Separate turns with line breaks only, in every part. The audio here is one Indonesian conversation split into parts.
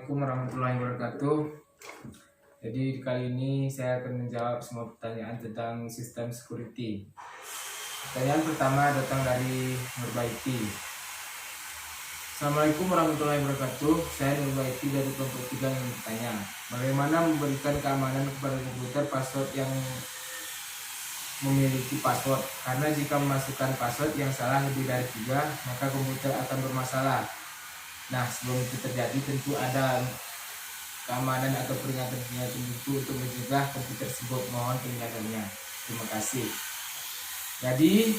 Assalamualaikum warahmatullahi wabarakatuh. Jadi kali ini saya akan menjawab semua pertanyaan tentang sistem security. Pertanyaan pertama datang dari Nurbaiti. Assalamualaikum warahmatullahi wabarakatuh. Saya Nurbaiti dari kelompok 3 yang bertanya, bagaimana memberikan keamanan kepada komputer password yang memiliki password? Karena jika memasukkan password yang salah lebih dari 3, maka komputer akan bermasalah. Nah, sebelum itu terjadi tentu ada keamanan atau peringatan-peringatan tertentu untuk mencegah komputer tersebut. Mohon penjelasannya. Terima kasih. Jadi,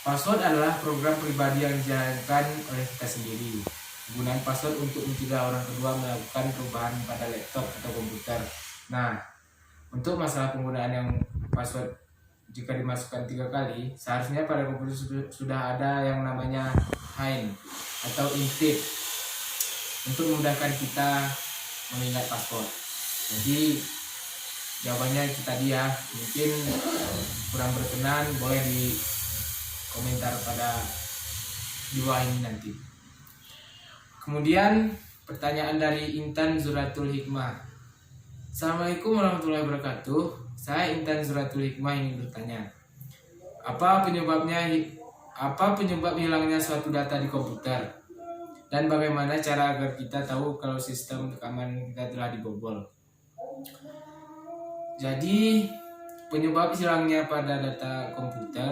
password adalah program pribadi yang dijalankan oleh kita sendiri. Penggunaan password untuk mencegah orang kedua melakukan perubahan pada laptop atau komputer. Nah, untuk masalah penggunaan yang password jika dimasukkan 3 kali, seharusnya pada komputer sudah ada yang namanya HIN atau intip untuk memudahkan kita mengingat password. Jadi jawabannya itu tadi ya. Mungkin kurang berkenan, boleh di komentar pada di bawah ini nanti. Kemudian pertanyaan dari Intan Zuratul Hikmah. Assalamualaikum warahmatullahi wabarakatuh. Saya Intan Zuratul Hikmah ingin bertanya, apa penyebab hilangnya suatu data di komputer? Dan bagaimana cara agar kita tahu kalau sistem keamanan kita telah dibobol? Jadi, penyebab hilangnya pada data komputer,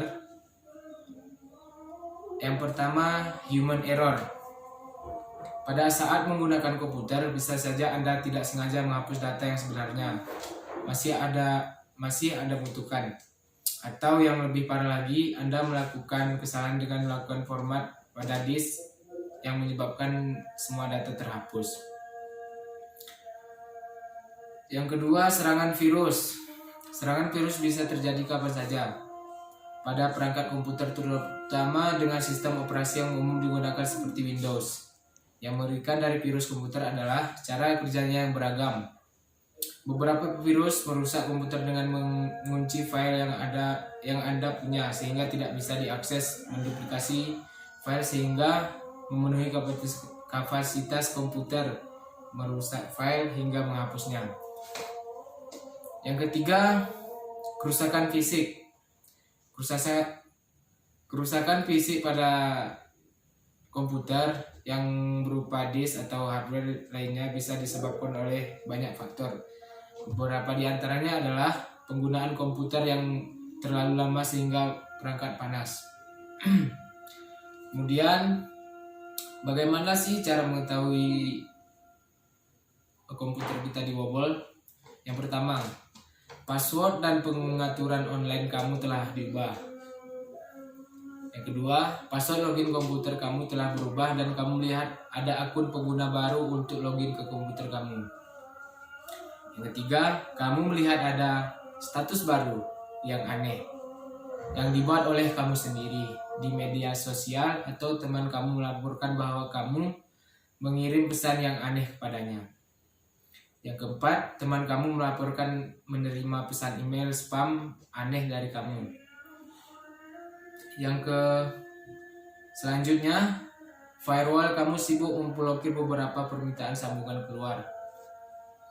yang pertama, human error. Pada saat menggunakan komputer, bisa saja Anda tidak sengaja menghapus data yang sebenarnya. Masih Anda butuhkan. Atau yang lebih parah lagi, Anda melakukan kesalahan dengan melakukan format pada disk yang menyebabkan semua data terhapus. Yang kedua, serangan virus. Serangan virus bisa terjadi kapan saja pada perangkat komputer, terutama dengan sistem operasi yang umum digunakan seperti Windows. Yang mengerikan dari virus komputer adalah cara kerjanya yang beragam. Beberapa virus merusak komputer dengan mengunci file yang Anda punya sehingga tidak bisa diakses, menduplikasi file sehingga memenuhi kapasitas komputer, merusak file hingga menghapusnya. Yang ketiga, kerusakan fisik. Kerusakan fisik pada komputer yang berupa disk atau hardware lainnya bisa disebabkan oleh banyak faktor. Beberapa di antaranya adalah penggunaan komputer yang terlalu lama sehingga perangkat panas. Kemudian, bagaimana sih cara mengetahui komputer kita dibobol? Yang pertama, password dan pengaturan online kamu telah diubah. Yang kedua, password login komputer kamu telah berubah dan kamu melihat ada akun pengguna baru untuk login ke komputer kamu. Yang ketiga, kamu melihat ada status baru yang aneh yang dibuat oleh kamu sendiri di media sosial atau teman kamu melaporkan bahwa kamu mengirim pesan yang aneh kepadanya. Yang keempat, teman kamu melaporkan menerima pesan email spam aneh dari kamu. Selanjutnya, firewall kamu sibuk memblokir beberapa permintaan sambungan keluar.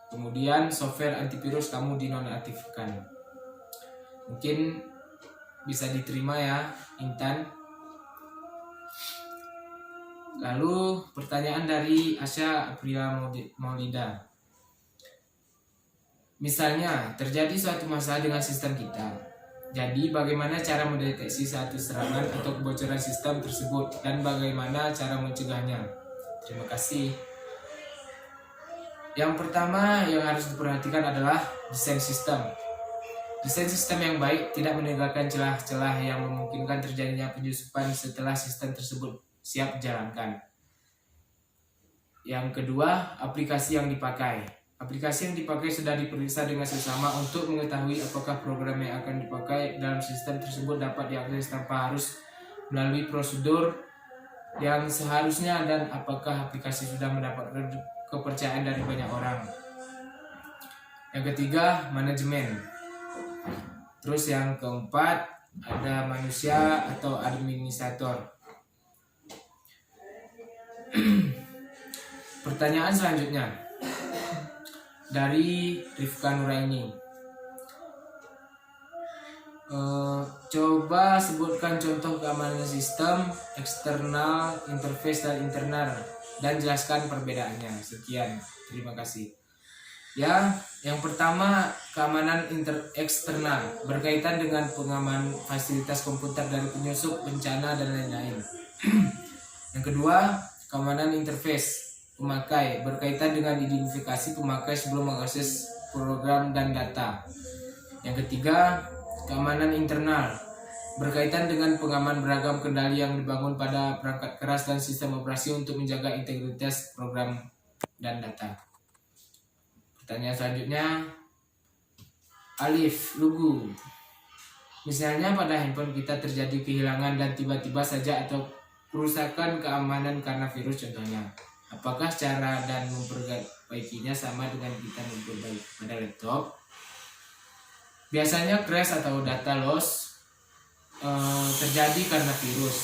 Kemudian, software antivirus kamu dinonaktifkan. Mungkin bisa diterima ya, Intan. Lalu pertanyaan dari Asya Aprila Maulida. Misalnya, terjadi suatu masalah dengan sistem kita. Jadi, bagaimana cara mendeteksi satu serangan atau kebocoran sistem tersebut dan bagaimana cara mencegahnya? Terima kasih. Yang pertama yang harus diperhatikan adalah desain sistem. Desain sistem yang baik tidak meninggalkan celah-celah yang memungkinkan terjadinya penyusupan setelah sistem tersebut siap dijalankan. Yang kedua, aplikasi yang dipakai. Aplikasi yang dipakai sudah diperiksa dengan seksama untuk mengetahui apakah program yang akan dipakai dalam sistem tersebut dapat diakses tanpa harus melalui prosedur yang seharusnya dan apakah aplikasi sudah mendapatkan kepercayaan dari banyak orang. Yang ketiga, manajemen. Terus yang keempat, ada manusia atau administrator. Pertanyaan selanjutnya dari Rifka Nuraini. Coba sebutkan contoh keamanan sistem, eksternal, interface, dan internal, dan jelaskan perbedaannya. Sekian, terima kasih. Ya, yang pertama keamanan eksternal berkaitan dengan pengamanan fasilitas komputer dari penyusup, bencana, dan lain-lain. Yang kedua, keamanan interface pemakai berkaitan dengan identifikasi pemakai sebelum mengakses program dan data. Yang ketiga, keamanan internal berkaitan dengan pengaman beragam kendali yang dibangun pada perangkat keras dan sistem operasi untuk menjaga integritas program dan data. Pertanyaan selanjutnya, Alif Lugu. Misalnya pada handphone kita terjadi kehilangan dan tiba-tiba saja atau kerusakan keamanan karena virus contohnya. Apakah cara dan memperbaikinya sama dengan kita memperbaiki pada laptop? Biasanya crash atau data loss terjadi karena virus,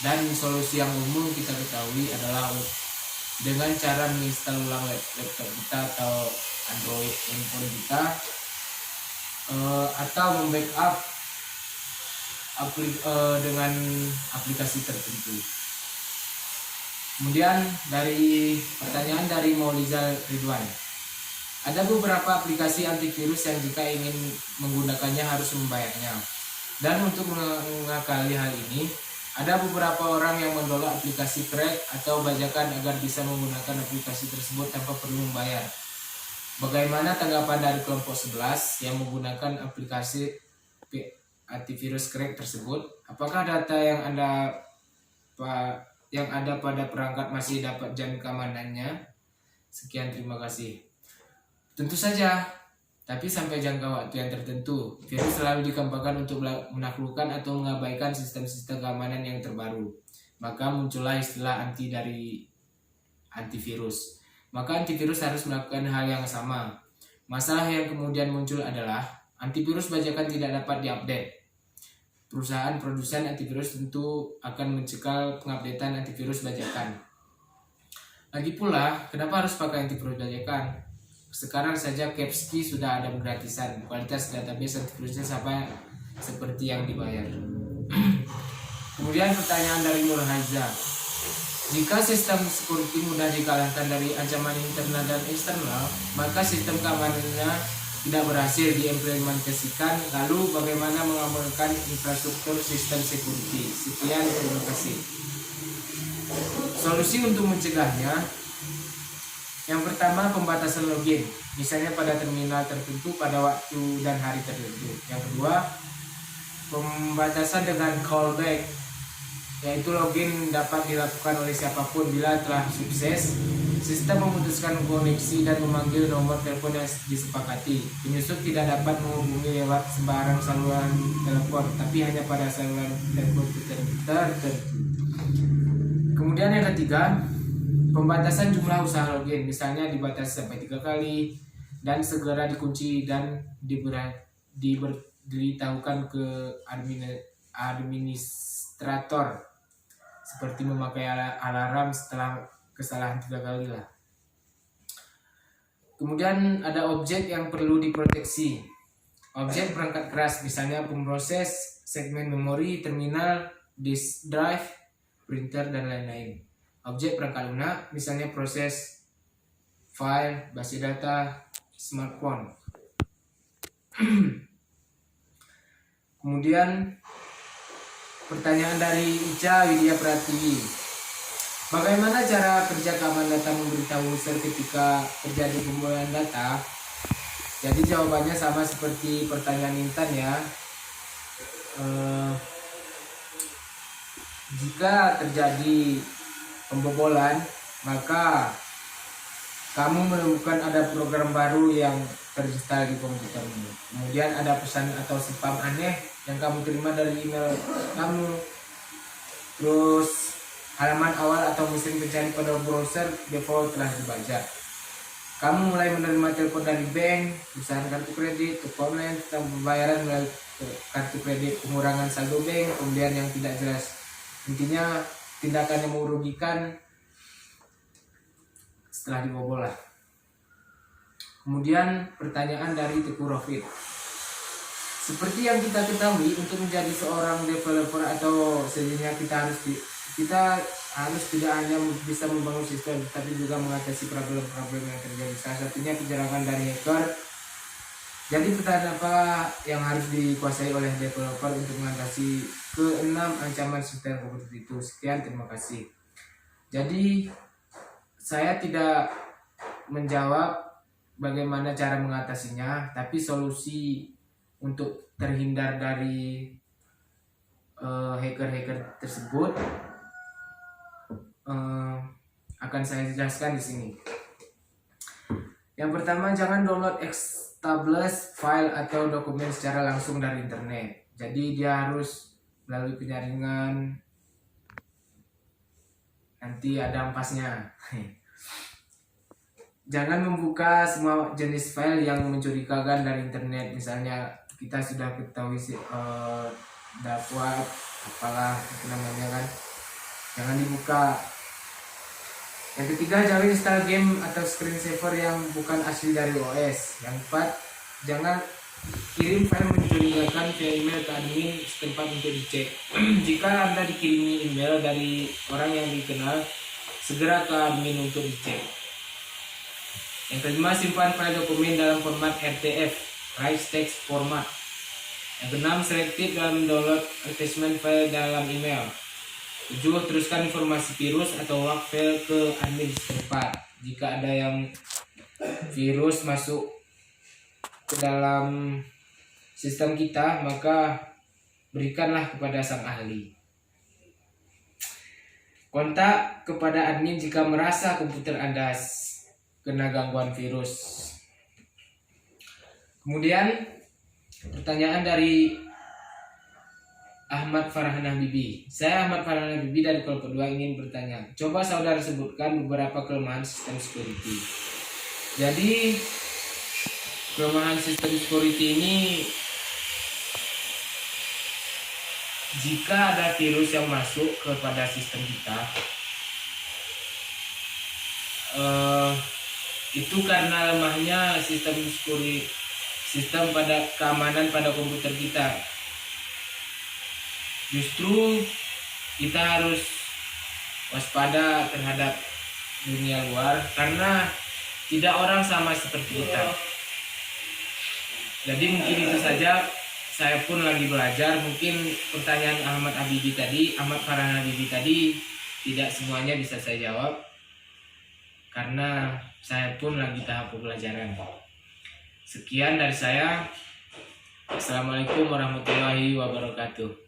dan solusi yang umum kita ketahui adalah dengan cara menginstal ulang laptop kita atau Android handphone kita, atau membackup dengan aplikasi tertentu. Kemudian dari pertanyaan dari Maulizal Ridwan. Ada beberapa aplikasi antivirus yang jika ingin menggunakannya harus membayarnya. Dan untuk mengakali hal ini, ada beberapa orang yang mendownload aplikasi crack atau bajakan agar bisa menggunakan aplikasi tersebut tanpa perlu membayar. Bagaimana tanggapan dari kelompok 11 yang menggunakan aplikasi antivirus crack tersebut? Apakah data yang ada pada perangkat masih dapat jamin keamanannya? Sekian, terima kasih. Tentu saja, tapi sampai jangka waktu yang tertentu. Virus selalu dikembangkan untuk menaklukkan atau mengabaikan sistem-sistem keamanan yang terbaru. Maka muncullah istilah antivirus. Maka antivirus harus melakukan hal yang sama. Masalah yang kemudian muncul adalah antivirus bajakan tidak dapat diupdate. Perusahaan produsen antivirus tentu akan mencekal pengupdatean antivirus bajakan. Lagi pula, kenapa harus pakai antivirus bajakan? Sekarang saja Kaspersky sudah ada gratisan. Kualitas database antivirusnya sama seperti yang dibayar. Kemudian pertanyaan dari Nurhaiza. Jika sistem security mudah dikalahkan dari ancaman internal dan eksternal, maka sistem keamanannya tidak berhasil diimplementasikan. Lalu bagaimana mengamankan infrastruktur sistem security? Sekian, terima kasih. Solusi untuk mencegahnya, yang pertama, pembatasan login, misalnya pada terminal tertentu pada waktu dan hari tertentu. Yang kedua, pembatasan dengan callback, yaitu login dapat dilakukan oleh siapapun bila telah sukses. Sistem memutuskan koneksi dan memanggil nomor telepon yang disepakati. Penyusup tidak dapat menghubungi lewat sembarang saluran telepon, tapi hanya pada saluran telepon tertentu. Kemudian yang ketiga, pembatasan jumlah usaha login, misalnya dibatasi sampai 3 kali dan segera dikunci dan diberitahukan ke administrator, seperti memakai alarm setelah kesalahan 3 kali lah. Kemudian ada objek yang perlu diproteksi. Objek perangkat keras, misalnya pemroses, segmen memori, terminal, disk drive, printer, dan lain-lain. Objek perangkat lunak, misalnya proses file, base data, smartphone. Kemudian pertanyaan dari Ica Widya Pratiwi. Bagaimana cara kerja keamanan data memberitahu user ketika terjadi pembobolan data? Jadi jawabannya sama seperti pertanyaan Intan ya. Jika terjadi pembobolan, maka kamu menemukan ada program baru yang terinstall di komputermu. Kemudian ada pesan atau spam aneh yang kamu terima dari email kamu. Terus halaman awal atau mesin pencari pada browser default telah dibaca. Kamu mulai menerima telepon dari bank, perusahaan kartu kredit, toko online, tentang pembayaran melalui kartu kredit, pengurangan saldo bank, pembelian yang tidak jelas. Intinya tindakan yang merugikan setelah dibobol lah. Kemudian pertanyaan dari Teguh Rofit. Seperti yang kita ketahui, untuk menjadi seorang developer atau senior kita harus tidak hanya bisa membangun sistem, tapi juga mengatasi problem-problem yang terjadi. Salah satunya penyerangan dari hacker. Jadi pertanyaan apa yang harus dikuasai oleh developer untuk mengatasi keenam ancaman sistem komputer itu? Sekian, terima kasih. Jadi saya tidak menjawab bagaimana cara mengatasinya, tapi solusi untuk terhindar dari hacker-hacker tersebut akan saya jelaskan di sini. Yang pertama, jangan download established file atau dokumen secara langsung dari internet. Jadi dia harus melalui penyaringan, nanti ada ampasnya. Jangan membuka semua jenis file yang mencurigakan dari internet. Misalnya kita sudah ketahui dark web, apalah itu namanya kan, jangan dibuka. Yang ketiga, jangan install game atau screensaver yang bukan asli dari OS. Yang keempat, jangan kirim file mencurigakan via email ke admin setempat untuk dicek. Jika Anda dikirimi email dari orang yang dikenal, segera ke admin untuk dicek. Yang kelima, simpan file dokumen dalam format RTF, Rich Text Format. Yang keenam, selektif dalam download attachment file dalam email. 7, teruskan informasi virus atau WAF file ke admin setempat. Jika ada yang virus masuk ke dalam sistem kita, maka berikanlah kepada sang ahli. Kontak kepada admin jika merasa komputer Anda kena gangguan virus. Kemudian pertanyaan dari Ahmad Farhan Habibi. Saya Ahmad Farhan Habibi dari kelompok 2 ingin bertanya. Coba saudara sebutkan beberapa kelemahan sistem security. Jadi kelemahan sistem security ini, jika ada virus yang masuk kepada sistem kita, itu karena lemahnya sistem pada keamanan pada komputer kita. Justru kita harus waspada terhadap dunia luar, karena tidak orang sama seperti kita. Jadi mungkin itu saja, saya pun lagi belajar. Mungkin pertanyaan Ahmad Farhan Habibi tadi tidak semuanya bisa saya jawab, karena saya pun lagi tahap pembelajaran. Sekian dari saya. Assalamualaikum warahmatullahi wabarakatuh.